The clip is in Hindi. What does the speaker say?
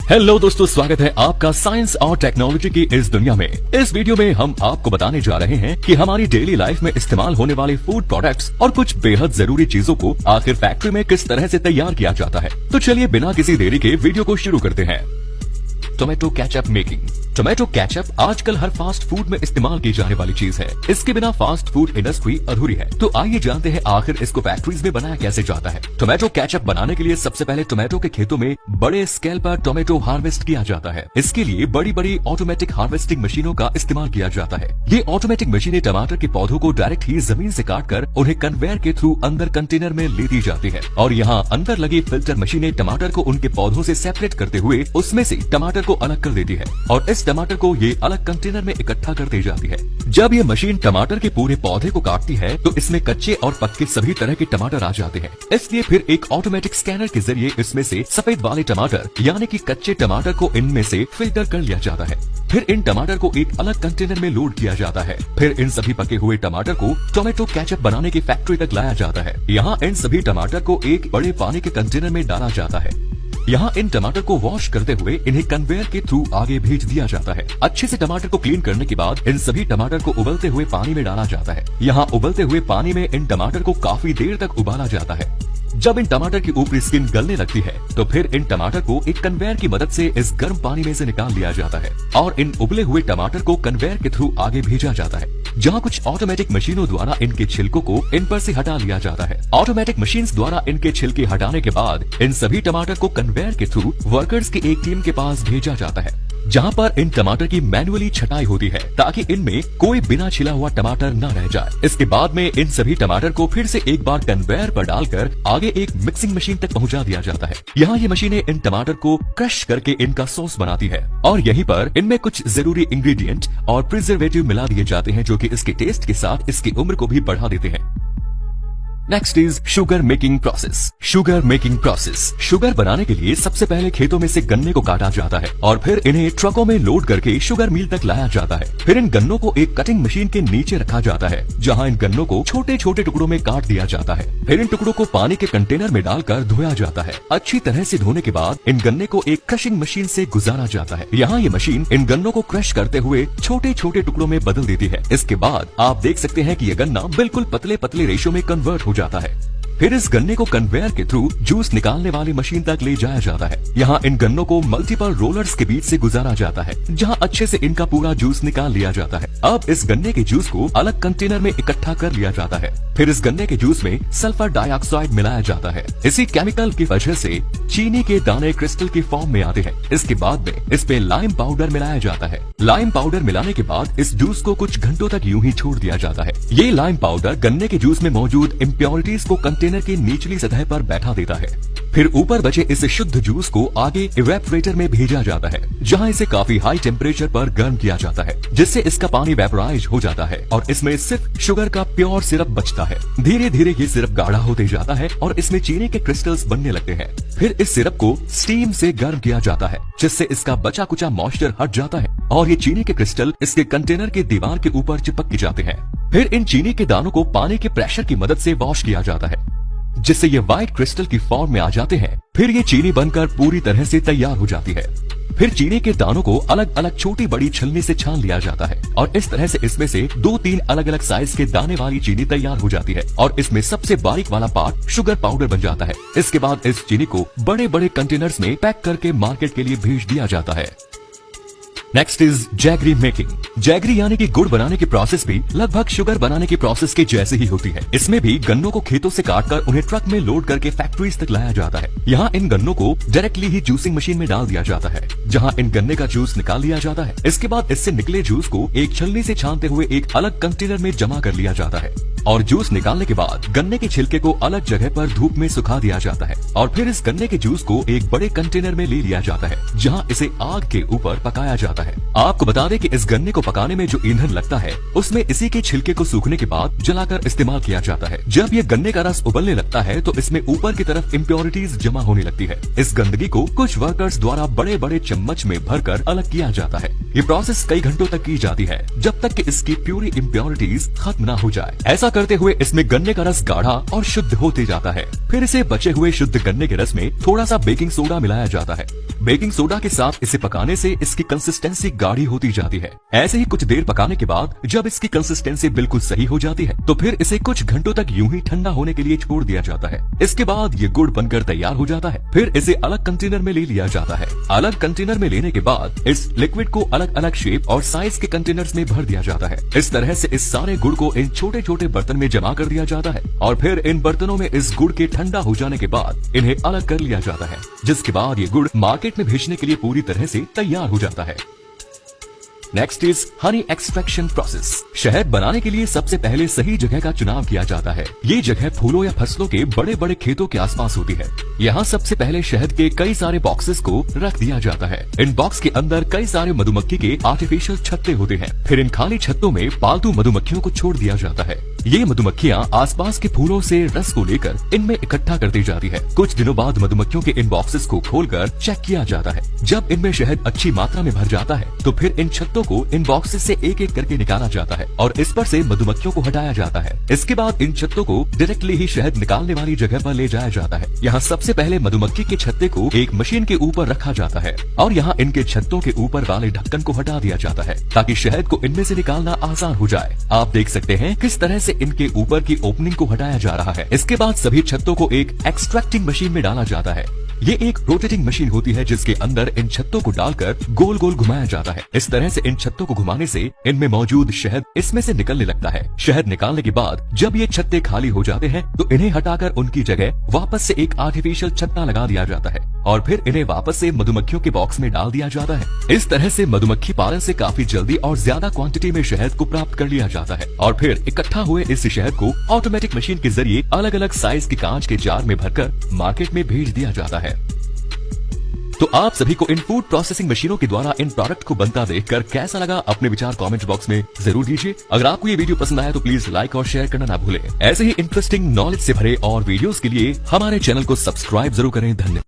हेलो दोस्तों, स्वागत है आपका साइंस और टेक्नोलॉजी की इस दुनिया में। इस वीडियो में हम आपको बताने जा रहे हैं कि हमारी डेली लाइफ में इस्तेमाल होने वाले फूड प्रोडक्ट्स और कुछ बेहद जरूरी चीजों को आखिर फैक्ट्री में किस तरह से तैयार किया जाता है। तो चलिए बिना किसी देरी के वीडियो को शुरू करते हैं। Tomato ketchup making. Tomato ketchup आजकल हर फास्ट फूड में इस्तेमाल की जाने वाली चीज है। इसके बिना फास्ट फूड इंडस्ट्री अधूरी है। तो आइए जानते हैं आखिर इसको फैक्ट्रीज में बनाया कैसे जाता है। टोमेटो केचप बनाने के लिए सबसे पहले टोमेटो के खेतों में बड़े स्केल पर टोमेटो हार्वेस्ट किया जाता है। इसके लिए बड़ी बड़ी ऑटोमेटिक हार्वेस्टिंग मशीनों का इस्तेमाल किया जाता है। ये ऑटोमेटिक मशीनें टमाटर के पौधों को डायरेक्ट ही जमीन से काट कर उन्हें कन्वेयर के थ्रू अंदर कंटेनर में ले दी जाती है और यहाँ अंदर लगी फिल्टर मशीनें टमाटर को उनके पौधों से सेपरेट करते हुए उसमें से टमाटर को अलग कर देती है और इस टमाटर को ये अलग कंटेनर में इकट्ठा कर दी जाती है। जब ये मशीन टमाटर के पूरे पौधे को काटती है तो इसमें कच्चे और पक्के सभी तरह के टमाटर आ जाते हैं। इसलिए फिर एक ऑटोमेटिक स्कैनर के जरिए इसमें से सफेद वाले टमाटर यानी कि कच्चे टमाटर को इनमें से फिल्टर कर लिया जाता है। फिर इन टमाटर को एक अलग कंटेनर में लोड किया जाता है। फिर इन सभी पके हुए टमाटर को टोमेटो केचप बनाने की फैक्ट्री तक लाया जाता है। यहाँ इन सभी टमाटर को एक बड़े पानी के कंटेनर में डाला जाता है। यहाँ इन टमाटर को वॉश करते हुए इन्हें कन्वेयर के थ्रू आगे भेज दिया जाता है। अच्छे से टमाटर को क्लीन करने के बाद इन सभी टमाटर को उबलते हुए पानी में डाला जाता है। यहाँ उबलते हुए पानी में इन टमाटर को काफी देर तक उबाला जाता है। जब इन टमाटर की ऊपरी स्किन गलने लगती है तो फिर इन टमाटर को एक कन्वेयर की मदद से इस गर्म पानी में से निकाल लिया जाता है और इन उबले हुए टमाटर को कन्वेयर के थ्रू आगे भेजा जाता है, जहाँ कुछ ऑटोमेटिक मशीनों द्वारा इनके छिलकों को इन पर से हटा लिया जाता है। ऑटोमेटिक मशीन्स द्वारा इनके छिलके हटाने के बाद इन सभी टमाटर को कन्वेयर के थ्रू वर्कर्स की एक टीम के पास भेजा जाता है, जहाँ पर इन टमाटर की मैनुअली छटाई होती है ताकि इनमें कोई बिना छिला हुआ टमाटर न रह जाए। इसके बाद में इन सभी टमाटर को फिर से एक बार कन्वेयर पर डालकर आगे एक मिक्सिंग मशीन तक पहुँचा दिया जाता है। यहाँ ये मशीनें इन टमाटर को क्रश करके इनका सॉस बनाती है और यहीं पर इनमें कुछ जरूरी इंग्रेडिएंट और प्रिजर्वेटिव मिला दिए जाते हैं जो कि इसके टेस्ट के साथ इसकी उम्र को भी बढ़ा देते हैं। Next is sugar making process. Sugar making process. Sugar बनाने के लिए सबसे पहले खेतों में से गन्ने को काटा जाता है और फिर इन्हें ट्रकों में लोड करके शुगर मिल तक लाया जाता है। फिर इन गन्नों को एक कटिंग मशीन के नीचे रखा जाता है, जहां इन गन्नों को छोटे छोटे टुकड़ों में काट दिया जाता है। फिर इन टुकड़ों को पानी के कंटेनर में डालकर धोया जाता है। अच्छी तरह से धोने के बाद इन गन्ने को एक क्रशिंग मशीन से गुजारा जाता है। यहाँ ये मशीन इन गन्नों को क्रश करते हुए छोटे छोटे टुकड़ों में बदल देती है। इसके बाद आप देख सकते हैं कि ये गन्ना बिल्कुल पतले पतले रेशो में कन्वर्ट हो जाता है। फिर इस गन्ने को कन्वेयर के थ्रू जूस निकालने वाली मशीन तक ले जाया जाता है। यहाँ इन गन्नों को मल्टीपल रोलर्स के बीच से गुजारा जाता है, जहाँ अच्छे से इनका पूरा जूस निकाल लिया जाता है। अब इस गन्ने के जूस को अलग कंटेनर में इकट्ठा कर लिया जाता है। फिर इस गन्ने के जूस में सल्फर डाइऑक्साइड मिलाया जाता है। इसी केमिकल की वजह से चीनी के दाने क्रिस्टल की फॉर्म में आते हैं। इसके बाद में इस पे लाइम पाउडर मिलाया जाता है। लाइम पाउडर मिलाने के बाद इस जूस को कुछ घंटों तक यूं ही छोड़ दिया जाता है। ये लाइम पाउडर गन्ने के जूस में मौजूद इम्प्योरिटीज को कंटेनर की निचली सतह पर बैठा देता है। फिर ऊपर बचे इस शुद्ध जूस को आगे इवेपोरेटर में भेजा जाता है, जहां इसे काफी हाई टेम्परेचर पर गर्म किया जाता है, जिससे इसका पानी वेपोराइज हो जाता है और इसमें सिर्फ शुगर का प्योर सिरप बचता है। धीरे धीरे ये सिरप गाढ़ा होते जाता है और इसमें चीनी के क्रिस्टल्स बनने लगते हैं। फिर इस सिरप को स्टीम से गर्म किया जाता है, जिससे इसका बचा कुचा मॉइस्चर हट जाता है और ये चीनी के क्रिस्टल इसके कंटेनर के दीवार के ऊपर चिपक जाते हैं। फिर इन चीनी के दानों को पानी के प्रेशर की मदद से वॉश किया जाता है, जिससे ये व्हाइट क्रिस्टल की फॉर्म में आ जाते हैं। फिर ये चीनी बनकर पूरी तरह से तैयार हो जाती है। फिर चीनी के दानों को अलग अलग छोटी बड़ी छलनी से छान लिया जाता है और इस तरह से इसमें से 2-3 अलग अलग साइज के दाने वाली चीनी तैयार हो जाती है और इसमें सबसे बारीक वाला पार्ट शुगर पाउडर बन जाता है। इसके बाद इस चीनी को बड़े बड़े कंटेनर्स में पैक करके मार्केट के लिए भेज दिया जाता है। Next is jaggery making. Jaggery यानी कि गुड़ बनाने की प्रोसेस भी लगभग शुगर बनाने की प्रोसेस के जैसे ही होती है। इसमें भी गन्नों को खेतों से काटकर उन्हें ट्रक में लोड करके फैक्ट्रीज तक लाया जाता है। यहाँ इन गन्नों को डायरेक्टली ही जूसिंग मशीन में डाल दिया जाता है, जहाँ इन गन्ने का जूस निकाल लिया जाता है। इसके बाद इससे निकले जूस को एक छलनी से छानते हुए एक अलग कंटेनर में जमा कर लिया जाता है और जूस निकालने के बाद गन्ने के छिलके को अलग जगह पर धूप में सुखा दिया जाता है और फिर इस गन्ने के जूस को एक बड़े कंटेनर में ले लिया जाता है, जहाँ इसे आग के ऊपर पकाया जाता है। आपको बता दें कि इस गन्ने को पकाने में जो ईंधन लगता है उसमें इसी के छिलके को सूखने के बाद जलाकर इस्तेमाल किया जाता है। जब ये गन्ने का रस उबलने लगता है तो इसमें ऊपर की तरफ इम्प्योरिटीज जमा होने लगती है। इस गंदगी को कुछ वर्कर्स द्वारा बड़े बड़े चम्मच में भरकर अलग किया जाता है। ये प्रोसेस कई घंटों तक की जाती है, जब तक कि इसकी प्यूरी इम्प्योरिटीज खत्म न हो जाए। ऐसा करते हुए इसमें गन्ने का रस गाढ़ा और शुद्ध होते जाता है। फिर इसे बचे हुए शुद्ध गन्ने के रस में थोड़ा सा बेकिंग सोडा मिलाया जाता है। बेकिंग सोडा के साथ इसे पकाने से इसकी कंसिस्टेंसी गाढ़ी होती जाती है। ऐसे ही कुछ देर पकाने के बाद जब इसकी कंसिस्टेंसी बिल्कुल सही हो जाती है तो फिर इसे कुछ घंटों तक यूं ही ठंडा होने के लिए छोड़ दिया जाता है। इसके बाद ये गुड़ बनकर तैयार हो जाता है। फिर इसे अलग कंटेनर में ले लिया जाता है। अलग कंटेनर में लेने के बाद इस लिक्विड को अलग अलग शेप और साइज के कंटेनर्स में भर दिया जाता है। इस तरह से इस सारे गुड़ को इन छोटे छोटे बर्तन में जमा कर दिया जाता है और फिर इन बर्तनों में इस गुड़ के ठंडा हो जाने के बाद इन्हें अलग कर लिया जाता है, जिसके बाद ये गुड़ मार्केट में भेजने के लिए पूरी तरह से तैयार हो जाता है। Next is Honey extraction process. शहद बनाने के लिए सबसे पहले सही जगह का चुनाव किया जाता है। ये जगह फूलों या फसलों के बड़े बड़े खेतों के आसपास होती है। यहाँ सबसे पहले शहद के कई सारे बॉक्सेस को रख दिया जाता है। इन बॉक्स के अंदर कई सारे मधुमक्खी के आर्टिफिशियल छत्ते होते हैं। फिर इन खाली छत्तों में पालतू मधुमक्खियों को छोड़ दिया जाता है। ये मधुमक्खियाँ आसपास के फूलों से रस को लेकर इनमें इकट्ठा कर दी जाती है। कुछ दिनों बाद मधुमक्खियों के इन बॉक्सेस को खोलकर चेक किया जाता है। जब इनमें शहद अच्छी मात्रा में भर जाता है तो फिर इन छत्तों को इन बॉक्सेस से एक एक करके निकाला जाता है और इस पर से मधुमक्खियों को हटाया जाता है। इसके बाद इन छत्तों को डायरेक्टली ही शहद निकालने वाली जगह पर ले जाया जाता है। यहाँ सबसे पहले मधुमक्खी के छत्ते को एक मशीन के ऊपर रखा जाता है और यहाँ इनके छत्तों के ऊपर वाले ढक्कन को हटा दिया जाता है ताकि शहद को इनमें से निकालना आसान हो जाए। आप देख सकते हैं किस तरह से इनके ऊपर की ओपनिंग को हटाया जा रहा है। इसके बाद सभी छत्तों को एक एक्सट्रैक्टिंग मशीन में डाला जाता है। ये एक रोटेटिंग मशीन होती है जिसके अंदर इन छत्तों को डालकर गोल गोल घुमाया जाता है। इस तरह से इन छत्तों को घुमाने से इनमें मौजूद शहद इसमें से निकलने लगता है। शहद निकालने के बाद जब ये छत्ते खाली हो जाते हैं तो इन्हें हटाकर उनकी जगह वापस से एक आर्टिफिशियल छत्ता लगा दिया जाता है और फिर इन्हें वापस से मधुमक्खियों के बॉक्स में डाल दिया जाता है। इस तरह से मधुमक्खी पालन से काफी जल्दी और ज्यादा क्वांटिटी में शहद को प्राप्त कर लिया जाता है और फिर इकट्ठा हुए इस शहद को ऑटोमेटिक मशीन के जरिए अलग अलग साइज के कांच के जार में भरकर मार्केट में भेज दिया जाता है। तो आप सभी को इन फूड प्रोसेसिंग मशीनों के द्वारा इन प्रोडक्ट को बनता देखकर कैसा लगा अपने विचार कमेंट बॉक्स में जरूर दीजिए। अगर आपको ये वीडियो पसंद आया तो प्लीज लाइक और शेयर करना ना भूलें। ऐसे ही इंटरेस्टिंग नॉलेज से भरे और वीडियोस के लिए हमारे चैनल को सब्सक्राइब जरूर करें। धन्यवाद।